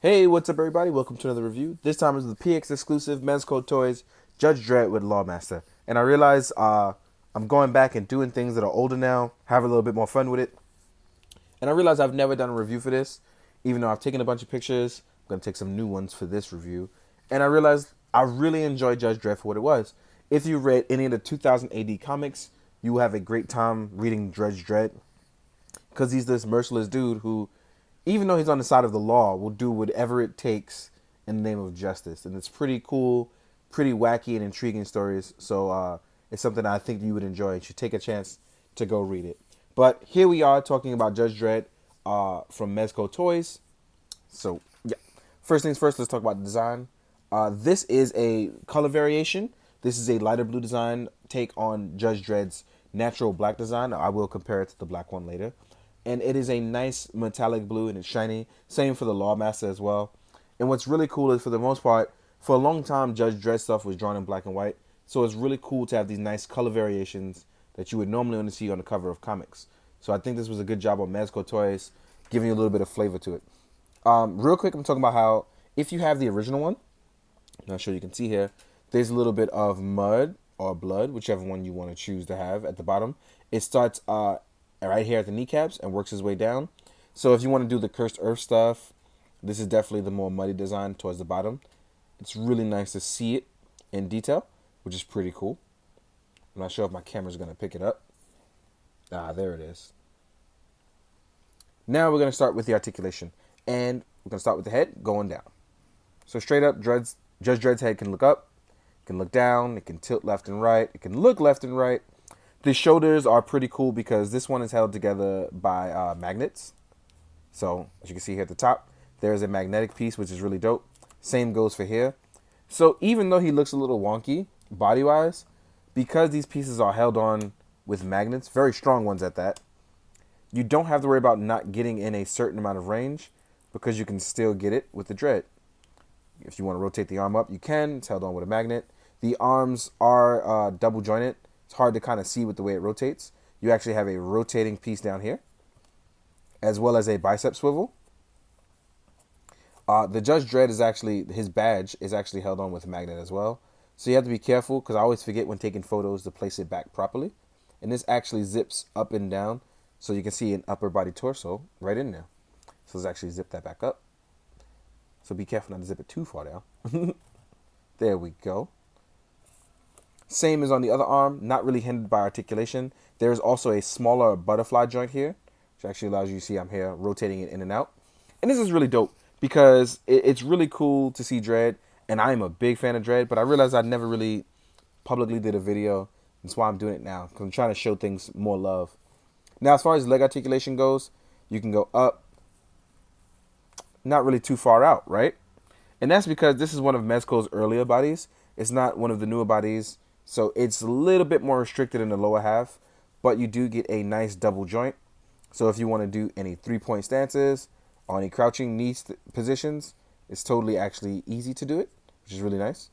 Hey, what's up, everybody? Welcome to another review. This time is the PX exclusive Mezco Toys Judge Dredd with Lawmaster. And I realize I'm going back and doing things that are older now, have a little bit more fun with it. And I realize I've never done a review for this, even though I've taken a bunch of pictures. I'm going to take some new ones for this review. And I realized I really enjoyed Judge Dredd for what it was. If you read any of the 2000 AD comics, you will have a great time reading Judge Dredd because he's this merciless dude who, even though he's on the side of the law, will do whatever it takes in the name of justice. And it's pretty cool, pretty wacky and intriguing stories. So it's something I think you would enjoy. You should take a chance to go read it. But here we are talking about Judge Dredd from Mezco Toys. So yeah, first things first, let's talk about the design. This is a color variation. This is a lighter blue design take on Judge Dredd's natural black design. I will compare it to the black one later. And it is a nice metallic blue and it's shiny. Same for the Lawmaster as well. And what's really cool is, for the most part, for a long time, Judge Dredd stuff was drawn in black and white. So it's really cool to have these nice color variations that you would normally only see on the cover of comics. So I think this was a good job on Mezco Toys, giving you a little bit of flavor to it. Real quick, I'm talking about how if you have the original one, I'm not sure you can see here, there's a little bit of mud or blood, whichever one you want to choose to have at the bottom. It starts right here at the kneecaps and works his way down. So if you want to do the cursed earth stuff, this is definitely the more muddy design towards the bottom. It's really nice to see it in detail, which is pretty cool. I'm not sure if my camera's going to pick it up. There it is. Now we're going to start with the articulation. And we're going to start with the head going down. So straight up, Judge Dredd's head can look up, it can look down, it can tilt left and right, it can look left and right. The shoulders are pretty cool because this one is held together by magnets. So as you can see here at the top, there's a magnetic piece, which is really dope. Same goes for here. So even though he looks a little wonky body-wise, because these pieces are held on with magnets, very strong ones at that, you don't have to worry about not getting in a certain amount of range because you can still get it with the Dredd. If you want to rotate the arm up, you can. It's held on with a magnet. The arms are double jointed. It's hard to kind of see with the way it rotates. You actually have a rotating piece down here, as well as a bicep swivel. The Judge Dredd is actually, his badge is actually held on with a magnet as well. So you have to be careful because I always forget when taking photos to place it back properly. And this actually zips up and down so you can see an upper body torso right in there. So let's actually zip that back up. So be careful not to zip it too far down. There we go. Same as on the other arm, not really hindered by articulation. There's also a smaller butterfly joint here, which actually allows you to see I'm here rotating it in and out. And this is really dope because it's really cool to see Dredd, and I'm a big fan of Dredd, but I realized I never really publicly did a video. That's why I'm doing it now, because I'm trying to show things more love. Now, as far as leg articulation goes, you can go up, not really too far out, right? And that's because this is one of Mezco's earlier bodies. It's not one of the newer bodies, so it's a little bit more restricted in the lower half, but you do get a nice double joint. So if you want to do any three-point stances or any crouching knee positions, it's totally actually easy to do it, which is really nice.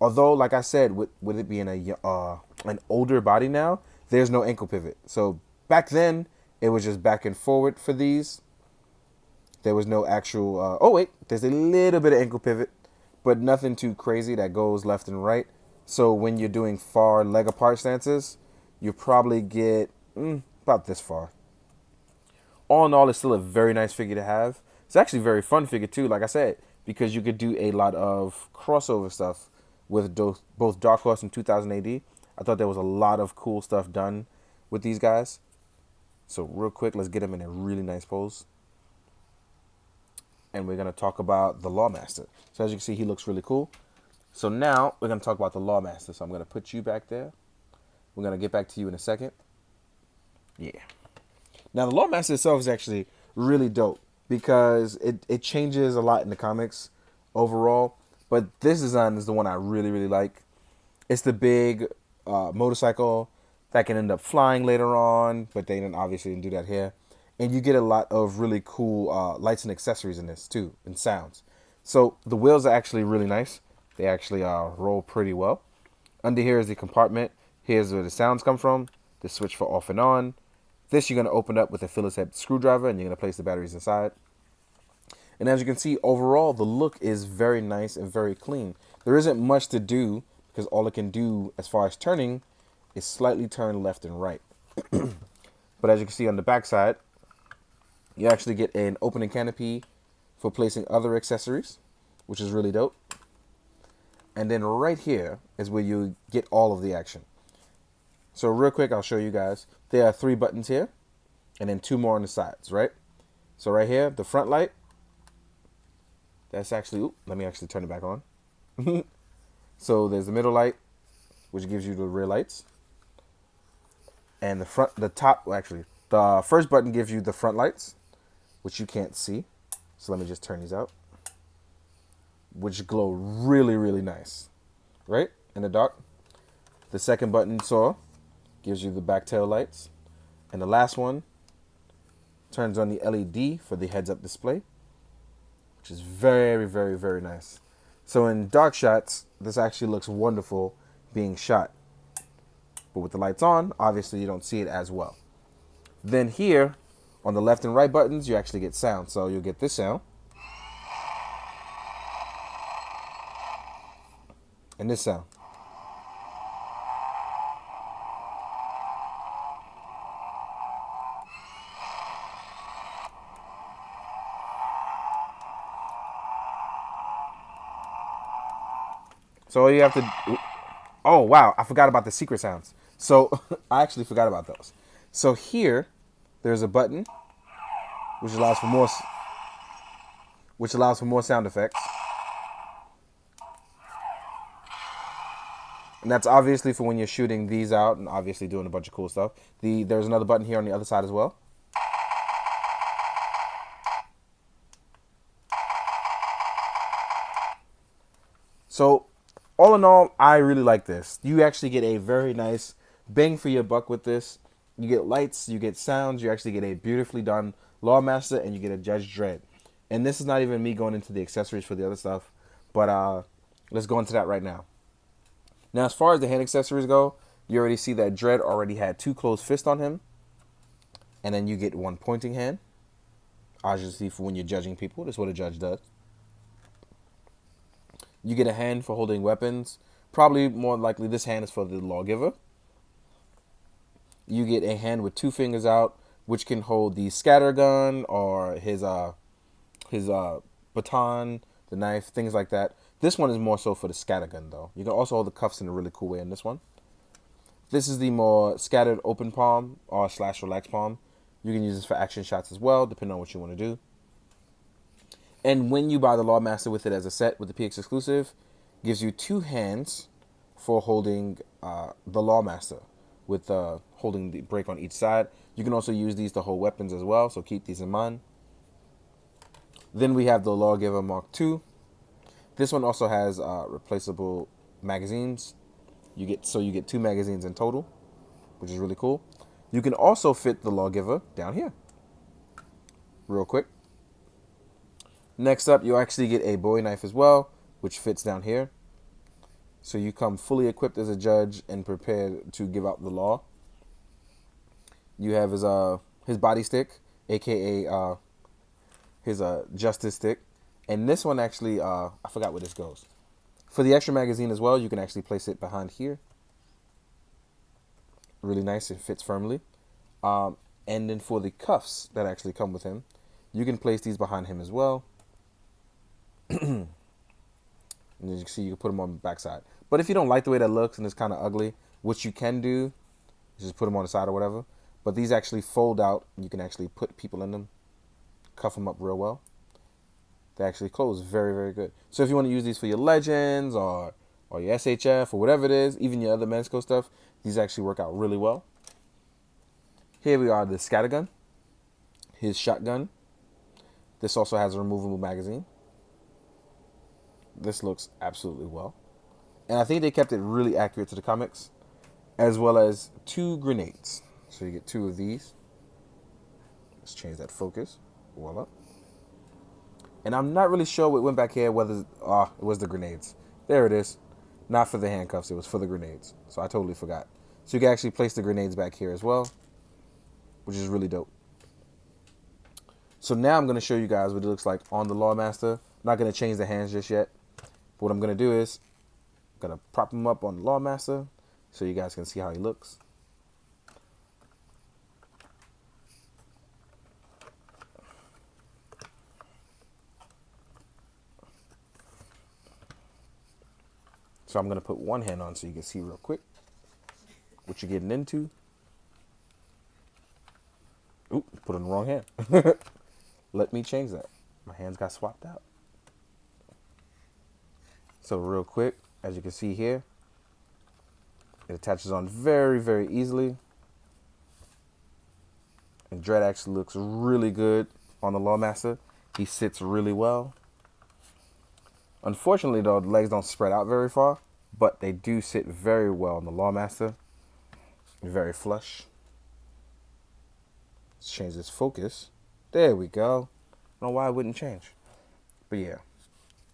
Although, like I said, with it being an older body now, there's no ankle pivot. So back then, it was just back and forward for these. There was no actual, oh wait, there's a little bit of ankle pivot, but nothing too crazy that goes left and right. So when you're doing far leg apart stances, you probably get about this far. All in all, it's still a very nice figure to have. It's actually a very fun figure too, like I said, because you could do a lot of crossover stuff with both Dark Horse and 2000 AD. I thought there was a lot of cool stuff done with these guys. So real quick, let's get them in a really nice pose. And we're going to talk about the Lawmaster. So as you can see, he looks really cool. So now we're going to talk about the Lawmaster. So I'm going to put you back there. We're going to get back to you in a second. Yeah. Now the Lawmaster itself is actually really dope because it changes a lot in the comics overall. But this design is the one I really, really like. It's the big motorcycle that can end up flying later on, but they obviously didn't do that here. And you get a lot of really cool lights and accessories in this too, and sounds. So the wheels are actually really nice. They actually roll pretty well. Under here is the compartment. Here's where the sounds come from. The switch for off and on. This you're going to open up with a Phillips head screwdriver, and you're going to place the batteries inside. And as you can see, overall, the look is very nice and very clean. There isn't much to do because all it can do as far as turning is slightly turn left and right. But as you can see on the back side, you actually get an opening canopy for placing other accessories, which is really dope. And then right here is where you get all of the action. So real quick, I'll show you guys. There are 3 buttons here and then 2 more on the sides, right? So right here, the front light, that's actually, let me actually turn it back on. So there's the middle light, which gives you the rear lights. And the first button gives you the front lights, which you can't see. So let me just turn these out, which glow really, really nice, right? In the dark. The second button gives you the back tail lights. And the last one turns on the LED for the heads-up display, which is very, very, very nice. So in dark shots, this actually looks wonderful being shot. But with the lights on, obviously you don't see it as well. Then here, on the left and right buttons, you actually get sound. So you'll get this sound. And this sound. So all you have to, oh wow, I forgot about the secret sounds. So I actually forgot about those. So here, there's a button which allows for more sound effects. And that's obviously for when you're shooting these out and obviously doing a bunch of cool stuff. There's another button here on the other side as well. So all in all, I really like this. You actually get a very nice bang for your buck with this. You get lights, you get sounds, you actually get a beautifully done Lawmaster, and you get a Judge Dredd. And this is not even me going into the accessories for the other stuff, but let's go into that right now. Now, as far as the hand accessories go, you already see that Dredd already had 2 closed fists on him, and then you get 1 pointing hand. Obviously, for when you're judging people, that's what a judge does. You get a hand for holding weapons. Probably more likely this hand is for the lawgiver. You get a hand with 2 fingers out, which can hold the scatter gun or his baton, the knife, things like that. This one is more so for the scatter gun, though. You can also hold the cuffs in a really cool way in this one. This is the more scattered open palm or / relaxed palm. You can use this for action shots as well, depending on what you want to do. And when you buy the Lawmaster with it as a set with the PX exclusive, gives you 2 hands for holding the Lawmaster with holding the break on each side. You can also use these to hold weapons as well, so keep these in mind. Then we have the Lawgiver Mark II. This one also has replaceable magazines. You get 2 magazines in total, which is really cool. You can also fit the Lawgiver down here. Real quick. Next up, you actually get a Bowie knife as well, which fits down here. So you come fully equipped as a judge and prepared to give out the law. You have his body stick, aka his justice stick. And this one actually, I forgot where this goes. For the extra magazine as well, you can actually place it behind here. Really nice, it fits firmly. And then for the cuffs that actually come with him, you can place these behind him as well. And as you can see, you can put them on the backside. But if you don't like the way that looks and it's kind of ugly, what you can do is just put them on the side or whatever. But these actually fold out. You can actually put people in them, cuff them up real well. They actually close very, very good. So if you want to use these for your Legends or your SHF or whatever it is, even your other Mezco stuff, these actually work out really well. Here we are, the scattergun, his shotgun. This also has a removable magazine. This looks absolutely well. And I think they kept it really accurate to the comics, as well as 2 grenades. So you get 2 of these. Let's change that focus. Voila. And I'm not really sure what went back here, whether it was the grenades. There it is. Not for the handcuffs, it was for the grenades. So I totally forgot. So you can actually place the grenades back here as well, which is really dope. So now I'm going to show you guys what it looks like on the Lawmaster. I'm not going to change the hands just yet. But what I'm going to do is I'm going to prop him up on the Lawmaster so you guys can see how he looks. So I'm going to put one hand on so you can see real quick what you're getting into. Oop, put on the wrong hand. Let me change that. My hands got swapped out. So real quick, as you can see here, it attaches on very, very easily. And Dredd actually looks really good on the Lawmaster. He sits really well. Unfortunately, though, the legs don't spread out very far, but they do sit very well on the Lawmaster. Very flush. Let's change this focus. There we go. I don't know why it wouldn't change. But yeah,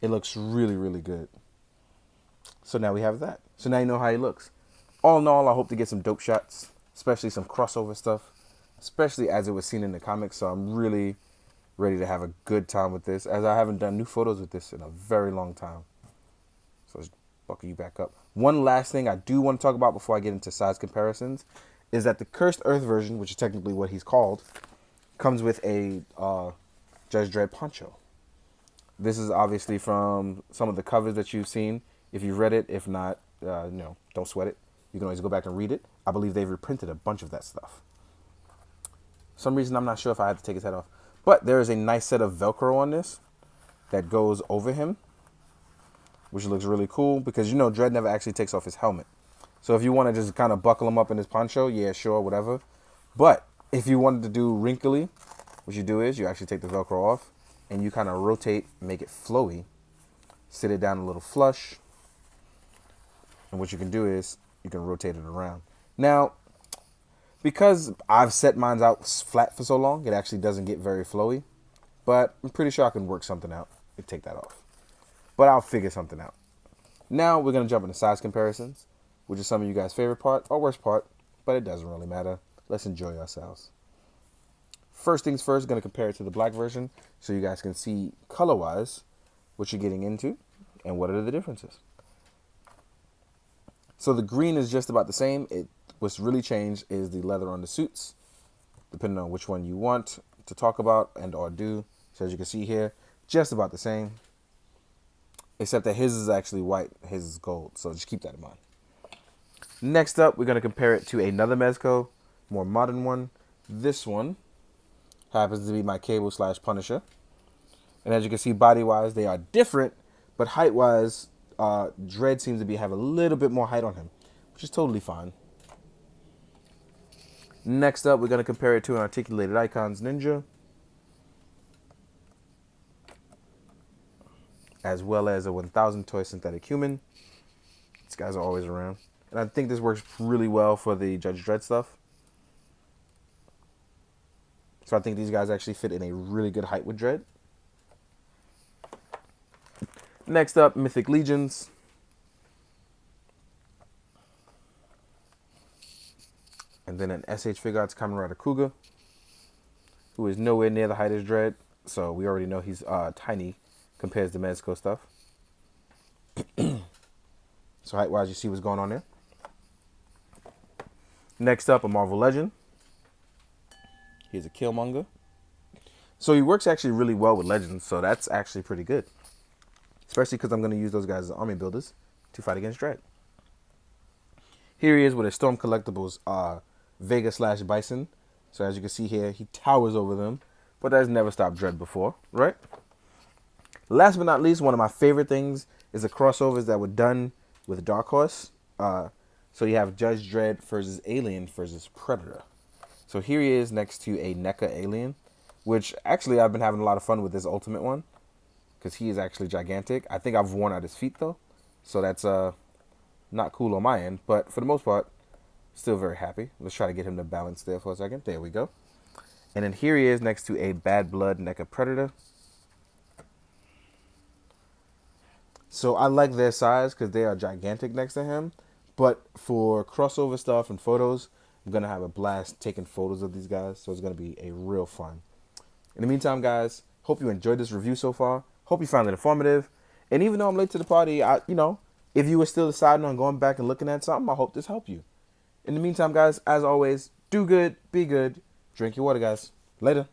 it looks really, really good. So now we have that. So now you know how he looks. All in all, I hope to get some dope shots, especially some crossover stuff, especially as it was seen in the comics. So I'm really ready to have a good time with this, as I haven't done new photos with this in a very long time. So let's buckle you back up. One last thing I do want to talk about before I get into size comparisons is that the Cursed Earth version, which is technically what he's called, comes with a Judge Dredd poncho. This is obviously from some of the covers that you've seen. If you've read it, if not, don't sweat it. You can always go back and read it. I believe they've reprinted a bunch of that stuff. For some reason, I'm not sure if I had to take his head off. But there is a nice set of Velcro on this that goes over him, which looks really cool because, Dredd never actually takes off his helmet. So if you want to just kind of buckle him up in his poncho, yeah, sure, whatever. But if you wanted to do wrinkly, what you do is you actually take the Velcro off and you kind of rotate, make it flowy, sit it down a little flush. And what you can do is you can rotate it around. Now, because I've set mine out flat for so long, it actually doesn't get very flowy. But I'm pretty sure I can work something out and take that off. But I'll figure something out. Now we're going to jump into size comparisons, which is some of you guys' favorite part or worst part, but it doesn't really matter. Let's enjoy ourselves. First things first, going to compare it to the black version so you guys can see color-wise what you're getting into and what are the differences. So the green is just about the same. What's really changed is the leather on the suits, depending on which one you want to talk about and or do. So as you can see here, just about the same, except that his is actually white, his is gold. So just keep that in mind. Next up, we're going to compare it to another Mezco, more modern one. This one happens to be my Cable / Punisher. And as you can see, body-wise, they are different, but height-wise, Dredd seems to have a little bit more height on him, which is totally fine. Next up, we're going to compare it to an Articulated Icons Ninja, as well as a 1000 Toy Synthetic Human. These guys are always around. And I think this works really well for the Judge Dredd stuff. So I think these guys actually fit in a really good height with Dredd. Next up, Mythic Legions. And then an SH Figure Arts Kamen Rider Kuga, who is nowhere near the height as Dredd. So we already know he's tiny compared to Mezco stuff. So height-wise, you see what's going on there. Next up, a Marvel Legend. Here's a Killmonger. So he works actually really well with Legends, so that's actually pretty good. Especially because I'm going to use those guys as army builders to fight against Dredd. Here he is with a Storm Collectibles Vega / Bison. So as you can see here, he towers over them. But that's never stopped Dredd before, right? Last but not least, one of my favorite things is the crossovers that were done with Dark Horse. So you have Judge Dredd versus Alien versus Predator. So here he is next to a NECA Alien, which actually I've been having a lot of fun with this Ultimate one, because he is actually gigantic. I think I've worn out his feet though, so that's not cool on my end, but for the most part, still very happy. Let's try to get him to balance there for a second. There we go. And then here he is next to a Bad Blood NECA Predator. So I like their size because they are gigantic next to him, but for crossover stuff and photos, I'm going to have a blast taking photos of these guys, so it's going to be a real fun. In the meantime, guys, hope you enjoyed this review so far. Hope you found it informative. And even though I'm late to the party, if you were still deciding on going back and looking at something, I hope this helped you. In the meantime, guys, as always, do good, be good, drink your water, guys. Later.